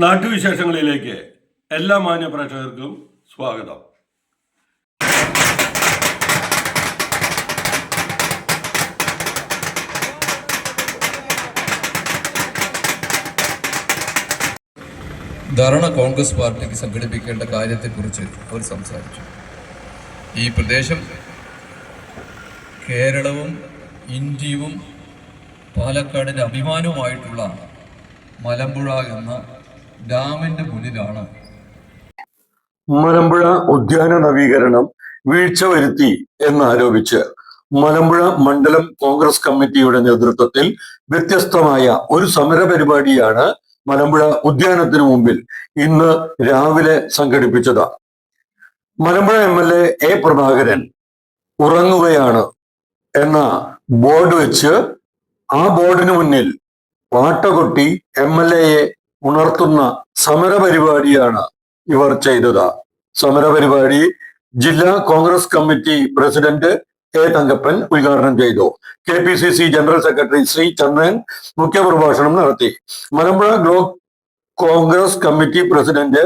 നാട്ടുവിശേഷങ്ങളിലേക്ക് എല്ലാ മാന്യ പ്രേക്ഷകർക്കും സ്വാഗതം. ധർണ കോൺഗ്രസ് പാർട്ടിക്ക് സംഘടിപ്പിക്കേണ്ട കാര്യത്തെക്കുറിച്ച് അവർ സംസാരിച്ചു. ഈ പ്രദേശം കേരളവും ഇന്ത്യയും പാലക്കാടിൻ്റെ അഭിമാനവുമായിട്ടുള്ള മലമ്പുഴ എന്ന ഡാമിൻ്റെ മുന്നിലാണ്. മലമ്പുഴ ഉദ്യാന നവീകരണം വീഴ്ച വരുത്തി എന്നാരോപിച്ച് മലമ്പുഴ മണ്ഡലം കോൺഗ്രസ് കമ്മിറ്റിയുടെ നേതൃത്വത്തിൽ വ്യത്യസ്തമായ ഒരു സമര പരിപാടിയാണ് മലമ്പുഴ ഉദ്യാനത്തിനു മുമ്പിൽ ഇന്ന് രാവിലെ സംഘടിപ്പിച്ചത്. Malampuzha MLA A. പ്രഭാകരൻ ഉറങ്ങുകയാണ് എന്ന ബോർഡ് വെച്ച് ആ ബോർഡിന് മുന്നിൽ പാട്ടകൊട്ടി MLAയെ ഉണർത്തുന്ന സമരപരിപാടിയാണ് ഇവർ ചെയ്തത്. സമരപരിപാടി ജില്ലാ Congress committee president A. Thankappan ഉദ്ഘാടനം ചെയ്തു. KPCC general secretary Sree Chandran മുഖ്യപ്രഭാഷണം നടത്തി. Malampuzha block Congress committee president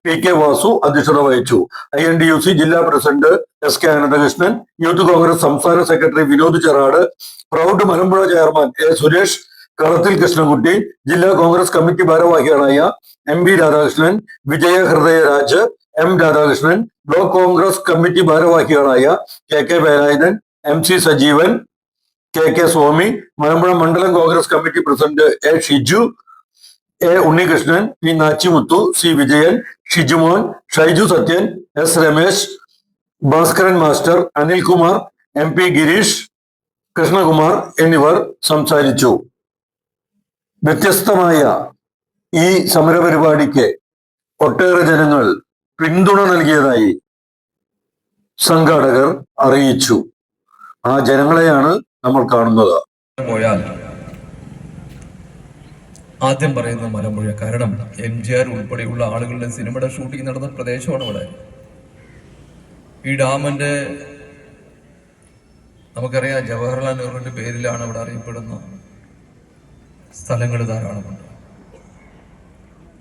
PK Vasu അധ്യക്ഷത വഹിച്ചു. INTUC ജില്ലാ president SK Ananthakrishnan, youth Congress സംസ്ഥാന സെക്രട്ടറി വിനോദ് ചെറാട്, പ്രൗഢ മലമ്പുഴ ചെയർമാൻ A. സുരേഷ്, കളത്തിൽ കൃഷ്ണൻകുട്ടി, ജില്ലാ കോൺഗ്രസ് കമ്മിറ്റി ഭാരവാഹികളായ MB Radhakrishnan, Vijaya Hridayaraj, M. Radhakrishnan, block Congress committee ഭാരവാഹികളായ KK Velayudhan, MC Sajeevan, KK Swami, Malampuzha മണ്ഡലം Congress committee president A. Shiju, A. Unnikrishnan, P. Nachimuthu, C. Vijayan, Shijumon, Shaiju Sathyan, S. Ramesh, Bhaskaran master, Anilkumar, MP Girish, Krishnakumar എന്നിവർ സംസാരിച്ചു. വ്യത്യസ്തമായ ഈ സമരപരിപാടിക്ക് ഒട്ടേറെ ജനങ്ങൾ പിന്തുണ നൽകിയതായി സംഘാടകർ അറിയിച്ചു. ആ ജനങ്ങളെയാണ് നമ്മൾ കാണുന്നത്. പോയാൽ ആദ്യം പറയുന്ന മലമ്പുഴ, കാരണം MGR ഉൾപ്പെടെയുള്ള ആളുകളുടെ സിനിമയുടെ ഷൂട്ടിംഗ് നടന്ന പ്രദേശമാണ് ഇവിടെ. ഈ ഡാമിന്റെ നമുക്കറിയാം, ജവഹർലാൽ നെഹ്റുവിന്റെ പേരിലാണ് ഇവിടെ അറിയപ്പെടുന്ന സ്ഥലങ്ങൾ ധാരാളമുണ്ട്.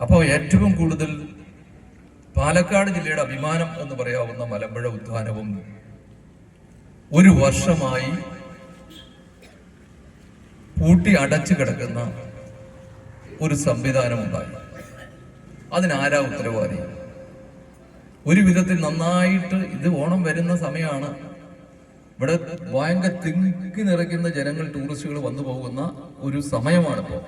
അപ്പോൾ ഏറ്റവും കൂടുതൽ പാലക്കാട് ജില്ലയുടെ അഭിമാനം എന്ന് പറയാവുന്ന മലമ്പുഴ ഉദ്യാനവും ഒരു വർഷമായി പൂട്ടി അടച്ചു കിടക്കുന്ന ഒരു സംവിധാനം ഉണ്ടായി. അതിനാരാ ഉത്തരവാദി? ഒരു വിധത്തിൽ നന്നായിട്ട് ഇത് ഓണം വരുന്ന സമയമാണ്. ഇവിടെ ഭയങ്കര തിങ്ങി നിറയ്ക്കുന്ന ജനങ്ങൾ, ടൂറിസ്റ്റുകൾ വന്നു പോകുന്ന ഒരു സമയമാണിപ്പോൾ.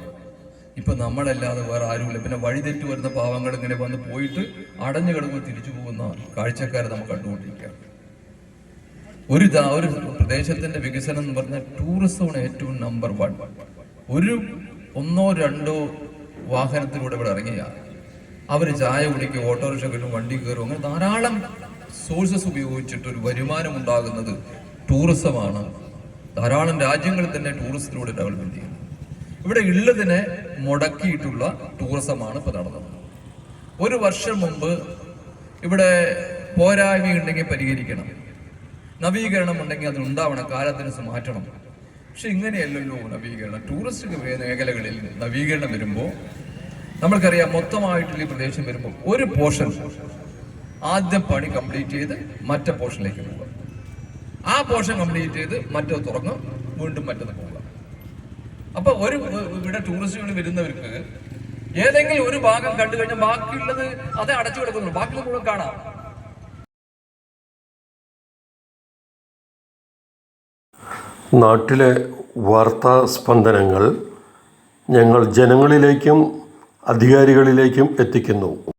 ഇപ്പൊ നമ്മളല്ലാതെ വേറെ ആരുമില്ല. പിന്നെ വഴിതെറ്റ് വരുന്ന പാവങ്ങൾ ഇങ്ങനെ വന്ന് പോയിട്ട് അടഞ്ഞു കിടക്കുമ്പോൾ തിരിച്ചു പോകുന്ന കാഴ്ചക്കാരെ നമുക്ക് കണ്ടുകൊണ്ടിരിക്കുകയാണ്. ഒരു പ്രദേശത്തിന്റെ വികസനം എന്ന് പറഞ്ഞാൽ ടൂറിസമാണ് ഏറ്റവും നമ്പർ 1. ഒരു 1 or 2 വാഹനത്തിലൂടെ ഇവിടെ ഇറങ്ങിയാൽ അവർ ചായ കുടിക്കും, ഓട്ടോറിക്ഷ കയറും, വണ്ടി കയറും, അങ്ങനെ ധാരാളം സോഴ്സസ് ഉപയോഗിച്ചിട്ട് ഒരു വരുമാനം ഉണ്ടാകുന്നത് ടൂറിസമാണ്. ധാരാളം രാജ്യങ്ങളിൽ തന്നെ ടൂറിസത്തിലൂടെ ഡെവലപ്മെന്റ് ചെയ്യുന്നത്. ഇവിടെ ഉള്ളതിനെ മുടക്കിയിട്ടുള്ള ടൂറിസമാണ് ഇപ്പൊ നടന്നത്. ഒരു വർഷം മുമ്പ് ഇവിടെ പോരായ്മയുണ്ടെങ്കിൽ പരിഹരിക്കണം, നവീകരണം ഉണ്ടെങ്കിൽ അത് ഉണ്ടാവണം, കാലത്തിന് മാറ്റണം. പക്ഷെ ഇങ്ങനെയല്ലല്ലോ നവീകരണം. ടൂറിസ്റ്റ് മേഖലകളിൽ നവീകരണം വരുമ്പോൾ നമ്മൾക്കറിയാം, മൊത്തമായിട്ടുള്ള ഈ പ്രദേശം വരുമ്പോൾ ഒരു പോർഷൻ ആദ്യം പണി കംപ്ലീറ്റ് ചെയ്ത് മറ്റേ പോർഷനിലേക്ക് പോകുക, ആ പോർഷൻ കംപ്ലീറ്റ് ചെയ്ത് മറ്റോ തുറന്ന് വീണ്ടും മറ്റൊന്ന് പോവുക. അപ്പൊ ഇവിടെ ടൂറിസ്റ്റുകൾ വരുന്നവർക്ക് ഏതെങ്കിലും ഒരു ഭാഗം കണ്ടു കഴിഞ്ഞാൽ ബാക്കിയുള്ളത് അത് അടച്ചു കിടക്കുന്നു, ബാക്കിയുള്ളത് മുഴുവൻ കാണാം. നാട്ടിലെ വാർത്താ സ്പന്ദനങ്ങൾ ഞങ്ങൾ ജനങ്ങളിലേക്കും അധികാരികളിലേക്കും എത്തിക്കുന്നു.